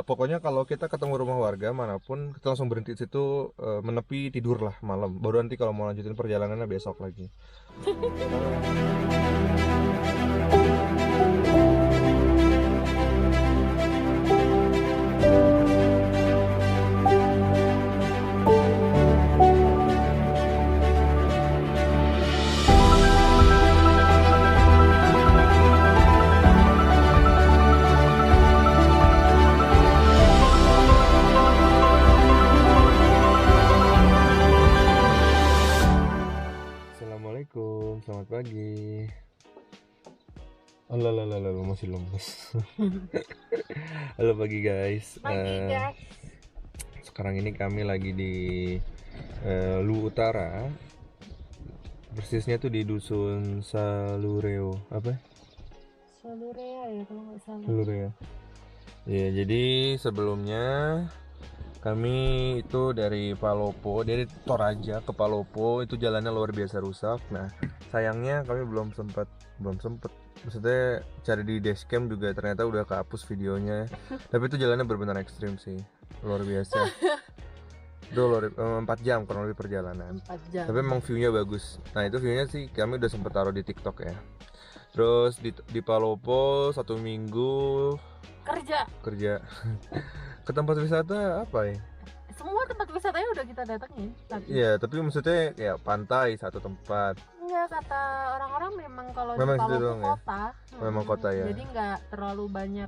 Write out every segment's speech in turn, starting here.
Pokoknya kalau kita ketemu rumah warga manapun, kita langsung berhenti di situ, menepi tidur lah malam. Baru nanti kalau mau lanjutin perjalanannya besok lagi. Assalamualaikum, selamat pagi. Halo, masih lemes. Halo pagi guys. Pagi guys. Sekarang ini kami lagi di Lu Utara. Persisnya tuh di dusun Salureo. Apa? Salurea ya kalau nggak salah. Salureo. Ya, jadi sebelumnya kami itu dari Palopo, dari Toraja ke Palopo itu jalannya luar biasa rusak. Nah, sayangnya kami belum sempat maksudnya cari di dashcam juga ternyata udah kehapus videonya. Tapi itu jalannya benar-benar ekstrim sih, luar biasa. Udah 4 jam kurang lebih perjalanan. 4 jam. Tapi emang view-nya bagus. Nah, itu view-nya sih kami udah sempet taruh di TikTok ya. Terus di Palopo 1 minggu Kerja. ke tempat wisata apa ya? Semua tempat wisatanya udah kita datengin. Iya, tapi maksudnya ya pantai satu tempat. Enggak, kata orang-orang memang kalau di Memang situ Palopo doang ya? kota. Memang kota ya. Jadi nggak terlalu banyak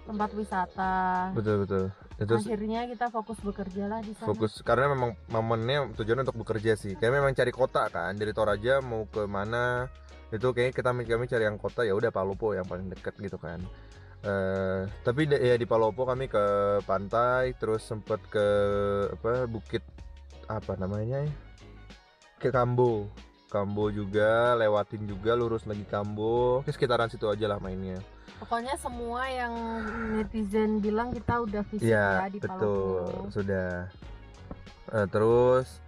tempat wisata. Betul. Itu Akhirnya kita fokus bekerja lah di sana. fokus karena memang momennya tujuannya untuk bekerja sih. Kayak memang cari kota kan, dari Toraja mau ke mana itu kayak kami cari yang kota, ya udah Palopo yang paling dekat gitu kan. Tapi ya di Palopo kami ke pantai, terus sempet ke apa bukit apa namanya ya? Ke Kambo juga, lewatin juga lurus lagi Kambo. Ke sekitaran situ aja lah mainnya. Pokoknya semua yang netizen bilang kita udah visit Ya, ya di betul, Palopo. sudah. Terus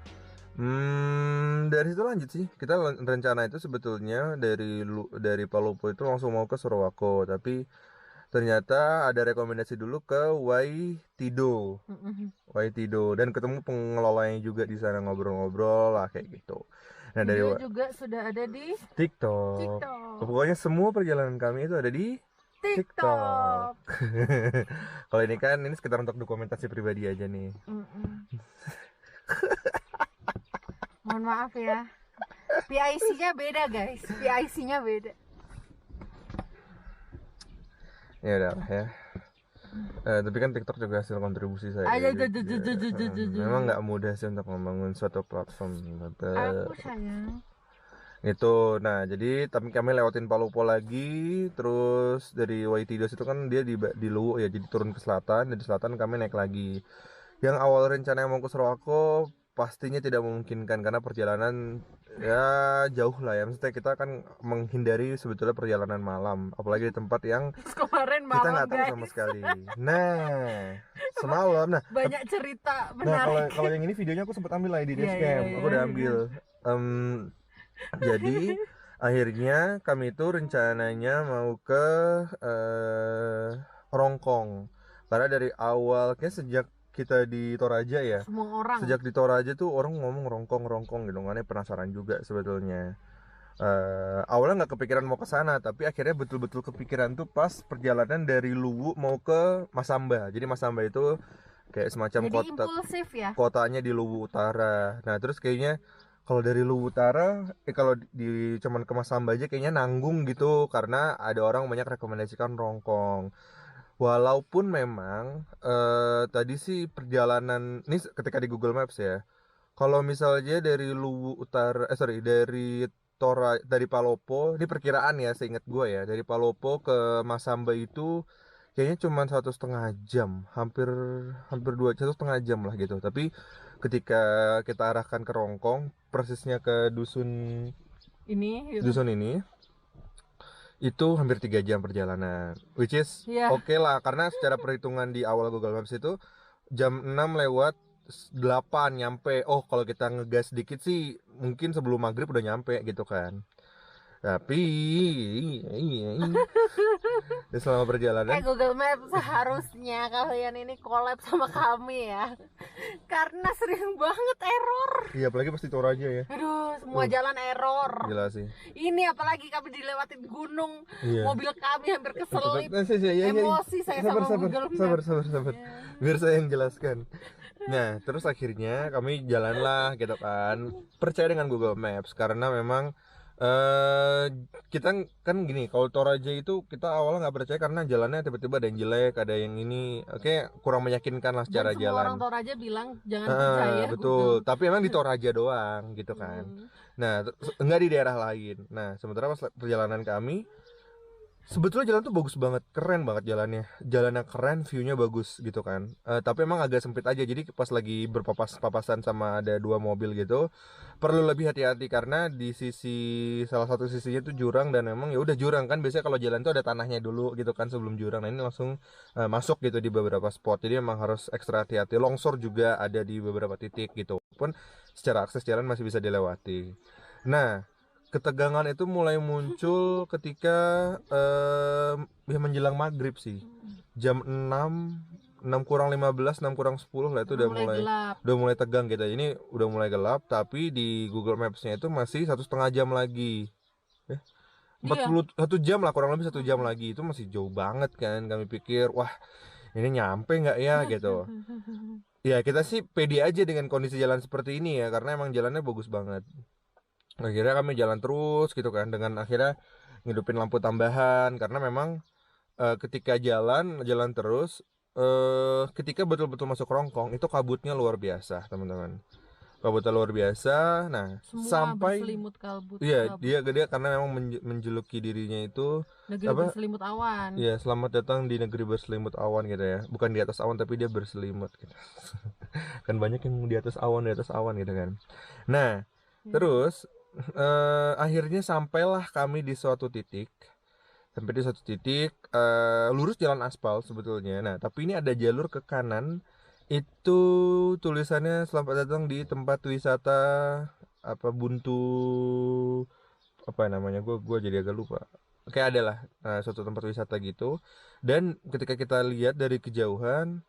dari situ lanjut sih. Kita rencana itu sebetulnya dari Palopo itu langsung mau ke Sorowako, tapi ternyata ada rekomendasi dulu ke Waitido dan ketemu pengelolanya juga di sana, ngobrol-ngobrol lah kayak gitu. Nah, dari Video juga sudah ada di TikTok. TikTok. Pokoknya semua perjalanan kami itu ada di TikTok. TikTok. Kalau ini kan ini sekitar untuk dokumentasi pribadi aja nih. Mohon maaf ya. PIC-nya beda guys. PIC-nya beda. Ya udah lah ya. Tapi kan TikTok juga hasil kontribusi saya. Memang nggak mudah sih untuk membangun suatu platform. Aku sayang. Itu, nah jadi tapi kami lewatin Palopo lagi, terus dari Waitidos itu kan dia di Luwu ya, jadi turun ke selatan, dari selatan kami naik lagi. Yang awal rencana mau ke Sorowako pastinya tidak memungkinkan karena perjalanan ya jauh lah ya, maksudnya kita kan menghindari sebetulnya perjalanan malam, apalagi di tempat yang Kemarin kita malam nggak tahu guys. sama sekali. Nah, semalam, Banyak cerita nah menarik. kalau yang ini videonya aku sempat ambil lah di Iya, dashcam, iya, aku iya. udah ambil. Jadi akhirnya kami itu rencananya mau ke Rongkong. Karena dari awal kayak sejak kita di Toraja ya. Semua orang. Sejak di Toraja tuh orang ngomong Rongkong gitu. Makanya penasaran juga sebetulnya. Awalnya nggak kepikiran mau ke sana, tapi akhirnya betul-betul kepikiran tuh pas perjalanan dari Luwu mau ke Masamba. Jadi Masamba itu kayak semacam Jadi impulsif ya. kotanya di Luwu Utara. Nah, terus kayaknya kalau dari Luwu Utara, kalau cuman ke Masamba aja kayaknya nanggung gitu karena ada orang banyak rekomendasikan Rongkong. Walaupun memang tadi sih perjalanan ini ketika di Google Maps ya. Kalau misalnya dari Luwu Utara, dari Palopo, ini perkiraan ya, seingat gue ya, dari Palopo ke Masamba itu kayaknya cuma 1,5 jam, hampir hampir 1,5 jam lah gitu. Tapi ketika kita arahkan ke Rongkong, persisnya ke Ini gitu. dusun ini itu hampir 3 jam perjalanan, which is Iya. oke lah, karena secara perhitungan di awal Google Maps itu jam 6 lewat 8 nyampe. Oh, kalau kita ngegas dikit sih mungkin sebelum maghrib udah nyampe gitu kan. Tapi ya, selama perjalanan Google Maps, seharusnya kalian ini collab sama kami ya. Karena sering banget error. iya apalagi pasti Toraja ya. Aduh, semua jalan error. Gila sih. Ini apalagi kami dilewatin gunung, Iya. mobil kami hampir keselip. Iya. Emosi saya sama Google Maps. Sabar. Biar saya yang jelaskan. Nah, terus akhirnya kami jalanlah gitu kan. Percaya dengan Google Maps karena memang kita kan gini, kalau Toraja itu kita awalnya nggak percaya karena jalannya tiba-tiba ada yang jelek, ada yang ini, oke kurang meyakinkan lah secara Dan semua jalan. orang Toraja bilang jangan percaya Betul, Google. tapi emang di Toraja doang gitu kan. Nah, enggak di daerah lain. Nah, sementara pas perjalanan kami, sebetulnya jalan tuh bagus banget, keren banget jalannya. Jalannya keren, view-nya bagus gitu kan. Tapi emang agak sempit aja. Jadi pas lagi berpapasan sama ada dua mobil gitu, perlu lebih hati-hati karena di salah satu sisinya tuh jurang dan memang ya udah jurang kan. Biasanya kalau jalan tuh ada tanahnya dulu gitu kan sebelum jurang. Nah, ini langsung masuk gitu di beberapa spot. Jadi emang harus ekstra hati-hati. Longsor juga ada di beberapa titik gitu. Pun secara akses jalan masih bisa dilewati. Nah, ketegangan itu mulai muncul ketika ya menjelang maghrib sih, jam 6 kurang 15, 6 kurang 10 lah itu udah mulai tegang gitu. Ini udah mulai gelap tapi di Google Maps-nya itu masih 1,5 jam lagi. 41 jam lah, kurang lebih 1 jam lagi. Itu masih jauh banget kan. Kami pikir wah ini nyampe nggak ya gitu. Ya kita sih pede aja dengan kondisi jalan seperti ini ya karena emang jalannya bagus banget. Akhirnya kami jalan terus gitu kan dengan akhirnya ngidupin lampu tambahan karena memang ketika jalan terus ketika betul-betul masuk Rongkong itu kabutnya luar biasa teman-teman, kabutnya luar biasa. Nah Semua sampai berselimut kabut. iya dia karena memang menjuluki dirinya itu negeri berselimut awan. Iya, selamat datang di negeri berselimut awan gitu ya, bukan di atas awan tapi dia berselimut gitu. Kan banyak yang di atas awan gitu kan. Nah terus akhirnya sampailah kami di suatu titik. Lurus jalan aspal sebetulnya. Nah, tapi ini ada jalur ke kanan. Itu tulisannya selamat datang di tempat wisata apa Buntu apa namanya? Gue jadi agak lupa. Kayak ada lah suatu tempat wisata gitu. Dan ketika kita lihat dari kejauhan,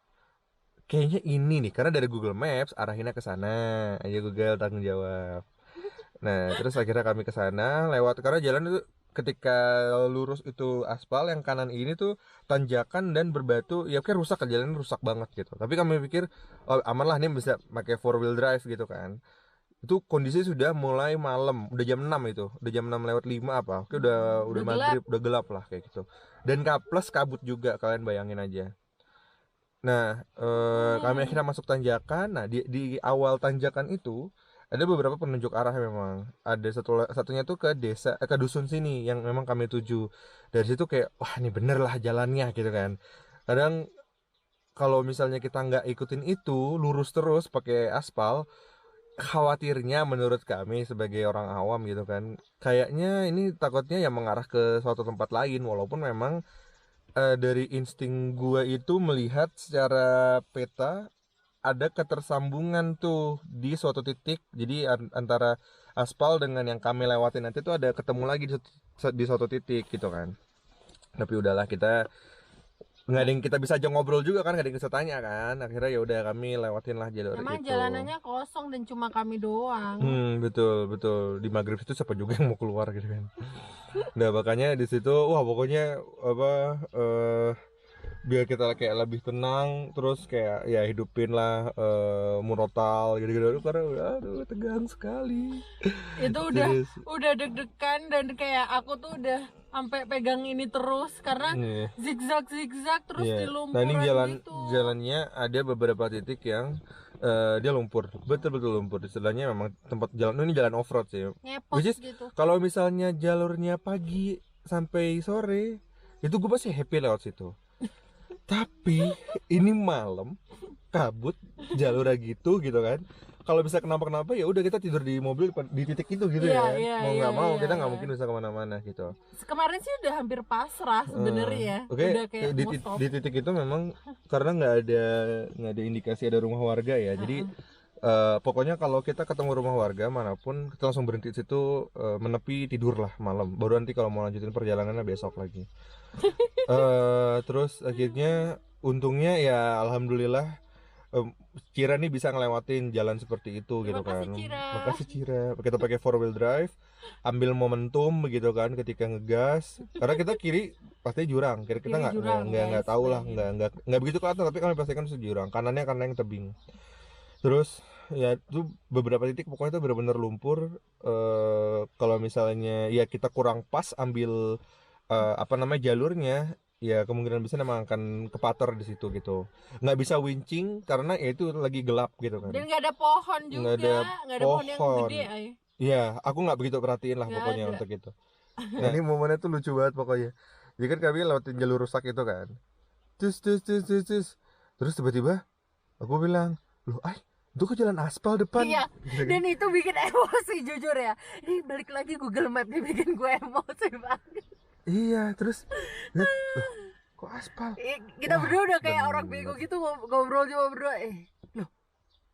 kayaknya ini nih karena dari Google Maps arahinnya ke sana. Ayo Google tanggung jawab. Nah, terus akhirnya kami ke sana lewat karena jalan itu ketika lurus itu aspal, yang kanan ini tuh tanjakan dan berbatu. Ya kan rusak kan, jalan rusak banget gitu. Tapi kami pikir oh aman lah nih bisa pakai 4 wheel drive gitu kan. Itu kondisi sudah mulai malam, udah jam 6 itu. Udah jam 6 lewat 5 apa. Oke udah maghrib, udah gelap lah kayak gitu. Dan plus kabut juga, kalian bayangin aja. Nah, kami akhirnya masuk tanjakan. Nah, di awal tanjakan itu ada beberapa penunjuk arah memang. Ada satunya tuh ke desa, ke dusun sini yang memang kami tuju. Dari situ kayak wah ini bener lah jalannya gitu kan. Kadang kalau misalnya kita nggak ikutin itu lurus terus pakai aspal, khawatirnya menurut kami sebagai orang awam gitu kan, kayaknya ini takutnya ya mengarah ke suatu tempat lain. Walaupun memang dari insting gua itu melihat secara peta ada ketersambungan tuh di suatu titik. Jadi antara aspal dengan yang kami lewatin nanti tuh ada ketemu lagi di suatu titik gitu kan. Tapi udahlah, kita nggak ada yang kita bisa aja ngobrol juga kan, nggak ada yang bisa tanya kan. Akhirnya ya udah kami lewatin lah jalur Emang itu. jalanannya kosong dan cuma kami doang. Betul di maghrib itu siapa juga yang mau keluar gitu kan. Nah makanya di situ wah pokoknya apa biar kita kayak lebih tenang, terus kayak ya hidupin lah murotal gitu-gitu karena aduh tegang sekali. Itu udah deg-degan dan kayak aku tuh udah sampai pegang ini terus karena zigzag terus di lumpur. Nah ini jalannya ada beberapa titik yang dia lumpur, betul lumpur. Istilahnya memang tempat jalan ini jalan off road sih. Ngepot gitu. Kalau misalnya jalurnya pagi sampai sore itu gue pasti happy lewat situ. Tapi ini malam kabut jalurnya gitu kan. Kalau bisa kenapa ya udah kita tidur di mobil di titik itu gitu ya. Mau nggak mau kita nggak mungkin bisa kemana-mana gitu. Kemarin sih udah hampir pasrah sebenarnya. Udah kayak di titik itu memang karena nggak ada indikasi ada rumah warga ya. Jadi Pokoknya kalau kita ketemu rumah warga manapun kita langsung berhenti di situ, menepi tidur lah malam. Baru nanti kalau mau lanjutin perjalanannya besok lagi. Terus akhirnya untungnya ya alhamdulillah, Cira nih bisa ngelewatin jalan seperti itu gitu kan. Makasih Cira. Kita pakai 4 wheel drive, ambil momentum begitu kan ketika ngegas. Karena kita kiri pasti jurang. Kita nggak tahu lah, nggak begitu kelihatan tapi kami pastikan itu jurang. Kanannya karena yang tebing. Terus ya itu beberapa titik pokoknya itu benar-benar lumpur. Kalau misalnya ya kita kurang pas ambil apa namanya jalurnya, ya kemungkinan besar memang akan kepater di situ gitu. Nggak bisa winching karena ya itu lagi gelap gitu kan. Dan nggak ada pohon juga, nggak ada pohon yang gede. Iya, aku nggak begitu perhatiin lah pokoknya untuk itu. Nah ini momennya tuh lucu banget pokoknya. Jadi kan kami lewatin jalur rusak itu kan. Terus tiba-tiba aku bilang, loh, itu ke jalan aspal depan. Iya. Dan itu bikin emosi jujur ya. Ini balik lagi Google Map nih bikin gue emosi banget. Iya, terus lihat, kok aspal? Kita berdua udah kayak orang bego gitu ngobrol cuma berdua. Loh,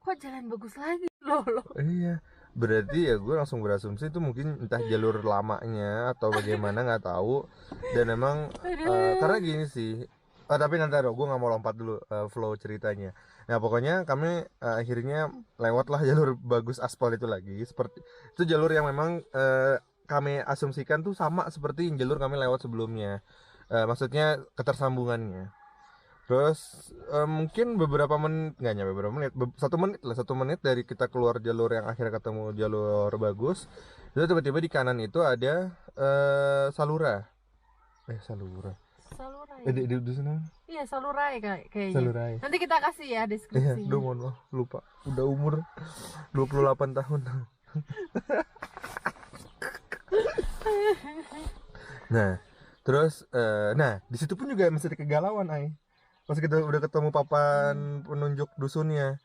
kok jalan bagus lagi? Loh. Iya, berarti ya gue langsung berasumsi itu mungkin entah jalur lamanya atau bagaimana nggak tahu. Dan emang karena gini sih. Tapi nanti gue nggak mau lompat dulu flow ceritanya. Nah pokoknya kami akhirnya lewatlah jalur bagus aspal itu lagi. Seperti itu jalur yang memang kami asumsikan tuh sama seperti jalur kami lewat sebelumnya. Maksudnya ketersambungannya. Terus mungkin beberapa menit, nggak nyampe beberapa menit, 1 menit lah, 1 menit dari kita keluar jalur yang akhirnya ketemu jalur bagus. Itu tiba-tiba di kanan itu ada Salura. Di sana. Iya, Salurai kayaknya. Salurai. Nanti kita kasih ya deskripsinya. Iya, mohon maaf, lupa. Udah umur 28 tahun. Nah, terus di situ pun juga masih ada kegalauan, pas kita udah ketemu papan penunjuk dusunnya.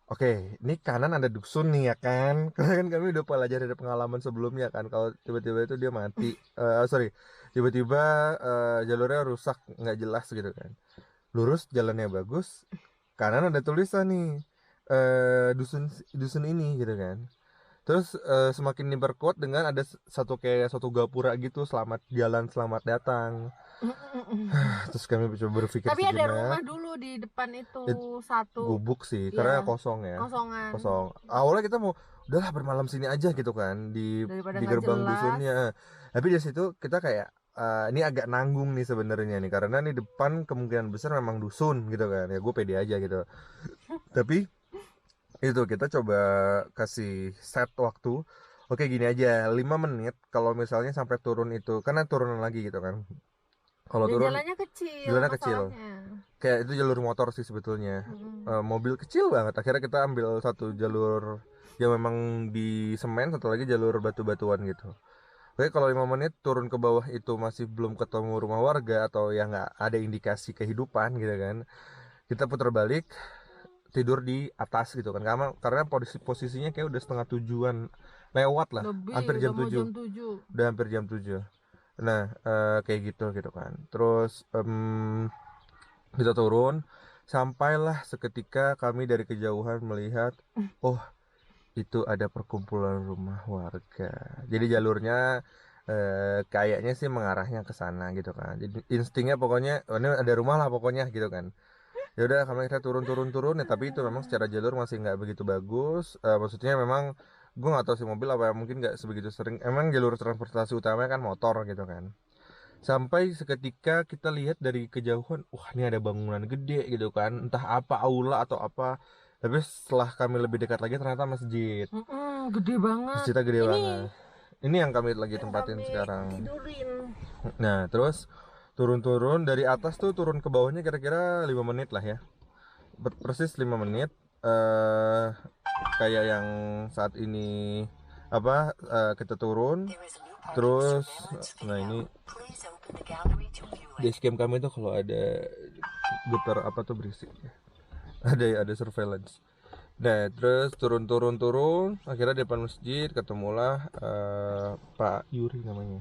Oke, ini kanan ada dusun nih ya kan. Karena kan kami udah pelajari dari pengalaman sebelumnya kan. Kalau tiba-tiba itu dia mati, tiba-tiba jalurnya rusak nggak jelas gitu kan. Lurus jalannya bagus, kanan ada tulisan nih dusun ini gitu kan. Terus semakin diperkuat dengan ada satu gapura gitu, selamat jalan, selamat datang. Terus kami coba berpikir tapi ada rumah dulu di depan itu satu gubuk sih, karena kosong ya. Kosong. Awalnya kita mau udahlah bermalam sini aja gitu kan di gerbang dusunnya. Tapi di situ kita kayak ini agak nanggung nih sebenarnya nih, karena nih depan kemungkinan besar memang dusun gitu kan. Ya gue pede aja gitu. Tapi itu kita coba kasih set waktu. Oke gini aja, 5 menit kalau misalnya sampai turun itu, karena turunan lagi gitu kan. Kalau turun jalannya kecil. Kayak itu jalur motor sih sebetulnya. Mobil kecil banget. Akhirnya kita ambil satu jalur yang memang di semen, satu lagi jalur batu-batuan gitu. Oke, kalau 5 menit turun ke bawah itu masih belum ketemu rumah warga atau ya nggak ada indikasi kehidupan gitu kan, kita putar balik tidur di atas gitu kan, karena posisinya kayak udah setengah 7-an lewat lah. Lebih, hampir jam 7. Udah hampir jam 7. Nah kayak gitu kan. Terus kita turun, sampailah seketika kami dari kejauhan melihat itu ada perkumpulan rumah warga. Jadi jalurnya kayaknya sih mengarahnya ke sana gitu kan. Jadi instingnya pokoknya ini ada rumah lah pokoknya gitu kan. Ya udah kami kita turun ya, tapi itu memang secara jalur masih nggak begitu bagus. Maksudnya memang gue nggak tahu sih mobil apa, mungkin nggak sebegitu sering. Emang jalur transportasi utamanya kan motor gitu kan. Sampai seketika kita lihat dari kejauhan, wah ini ada bangunan gede gitu kan, entah apa, aula atau apa. Tapi setelah kami lebih dekat lagi ternyata masjid. Gede banget. Masjidnya gede banget. Ini yang kami lagi tempatin sekarang. Nah terus turun dari atas tuh turun ke bawahnya kira-kira 5 menit lah ya. Persis 5 menit. Kayak yang saat ini kita turun. Terus nah ini di scam kami tuh kalau ada getar apa tuh berisik ya. Ada surveillance. Nah terus turun akhirnya di depan masjid ketemulah Pak Yuri namanya.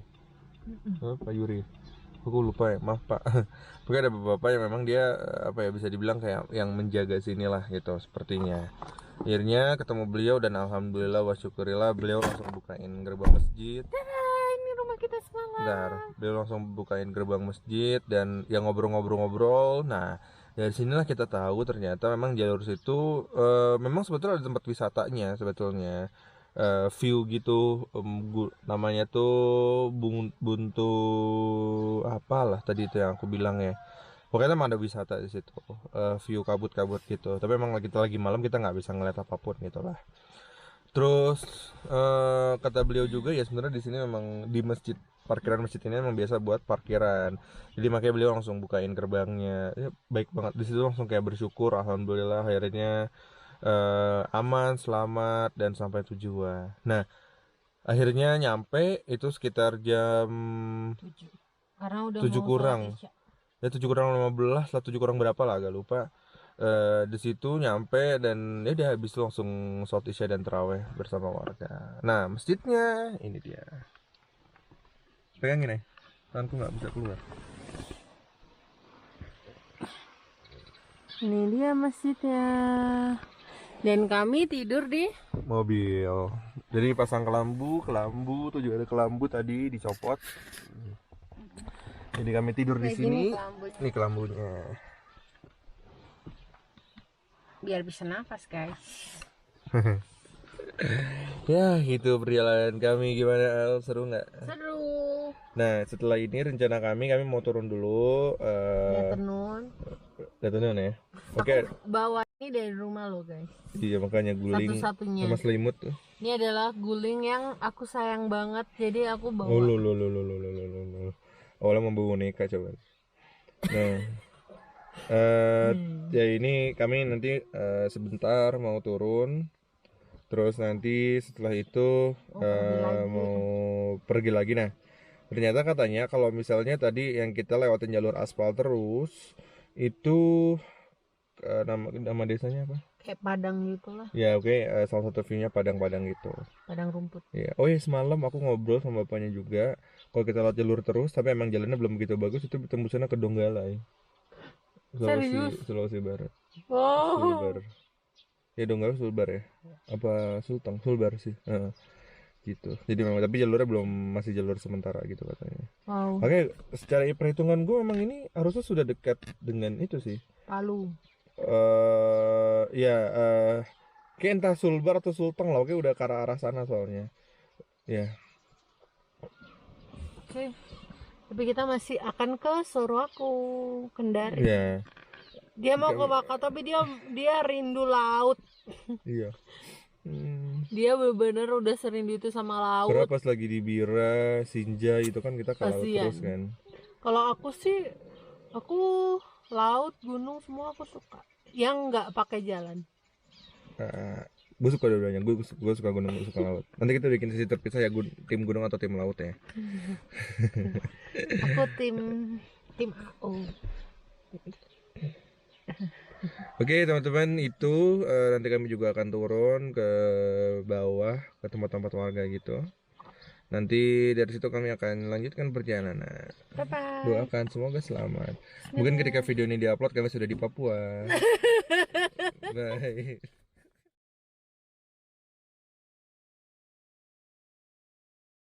Pak Yuri, aku lupa ya, maaf Pak. Pokoknya ada bapak yang memang dia bisa dibilang kayak yang menjaga sini lah gitu sepertinya. Akhirnya ketemu beliau dan alhamdulillah wa syukurillah beliau langsung bukain gerbang masjid. Ini rumah kita semalam. Bentar, beliau langsung bukain gerbang masjid dan yang ngobrol-ngobrol-ngobrol. Nah, dari sinilah kita tahu ternyata memang jalur situ memang sebetulnya ada tempat wisatanya sebetulnya. View gitu, namanya tuh buntu apalah tadi itu yang aku bilang ya. Pokoknya emang ada wisata di situ, view kabut-kabut gitu. Tapi emang kita lagi malam kita nggak bisa ngeliat apapun gitu lah. Terus kata beliau juga ya sebenarnya di sini memang di masjid parkiran masjid ini memang biasa buat parkiran. Jadi makanya beliau langsung bukain gerbangnya. Ya, baik banget di situ langsung kayak bersyukur alhamdulillah akhirnya aman, selamat dan sampai tujuan. Nah, akhirnya nyampe itu sekitar jam 7. Karena udah 7 mau sholat kurang. isya. Ya 7 kurang 15 lah 7 kurang berapa lah agak lupa. Di situ nyampe dan ya dia habis langsung sholat isya dan taraweh bersama warga. Nah masjidnya ini dia. Pegangin ya, tanganku nggak bisa keluar. Ini dia masjidnya. Dan kami tidur di Mobil. Jadi pasang kelambu tuh juga ada kelambu tadi dicopot. Jadi kami tidur di sini. Ini kelambunya. Biar bisa nafas, guys. Ya gitu perjalanan kami, gimana Al? Seru nggak? Seru. Nah setelah ini rencana kami mau turun dulu. Lihat tenun. Lihat tenun ya. Oke. Bawa ini dari rumah lo, guys. Iya makanya guling Satu-satunya. sama selimut tuh. Ini adalah guling yang aku sayang banget, jadi aku bawa. Oh lo. Awalnya membawa boneka coba. Nah, ya ini kami nanti sebentar mau turun. Terus nanti setelah itu mau pergi lagi. Nah, ternyata katanya kalau misalnya tadi yang kita lewatin jalur aspal terus itu nama desanya apa? Kayak padang gitu lah. Ya oke, salah satu view-nya padang-padang gitu. Padang rumput. Ya. Oh ya semalam aku ngobrol sama bapaknya juga. Kalau kita lewat jalur terus, tapi emang jalannya belum begitu bagus, itu tembusannya ke Donggala ya. Sulawesi Barat. Oh. Sulbar. Ya Donggala Sulbar ya. Apa Sulteng? Sulbar sih. Gitu. Jadi memang tapi jalurnya belum masih jalur sementara gitu katanya. Wow. Oke, secara perhitungan gue memang ini harusnya sudah dekat dengan itu sih. Palu. Ya kayak entah Sulbar atau Sulteng lah, oke udah ke arah sana soalnya. Ya. Oke. Tapi kita masih akan ke Sorowako, Kendari. Ya. Dia mau ke Baka tapi dia rindu laut. Iya. Dia benar-benar udah serindu itu sama laut. Karena pas lagi di Bira, Sinja itu kan kita ke laut terus kan. Kalau aku sih, aku laut, gunung semua aku suka. Yang nggak pakai jalan. Gue suka dua-duanya. Gue suka gunung, gue suka laut. Nanti kita bikin sesi terpisah ya, tim gunung atau tim laut ya. Aku tim AO. Oke teman-teman itu nanti kami juga akan turun ke bawah ke tempat-tempat warga gitu. Nanti dari situ kami akan lanjutkan perjalanan. Doakan semoga selamat. Mungkin ketika video ini diupload kalian sudah di Papua. Bye.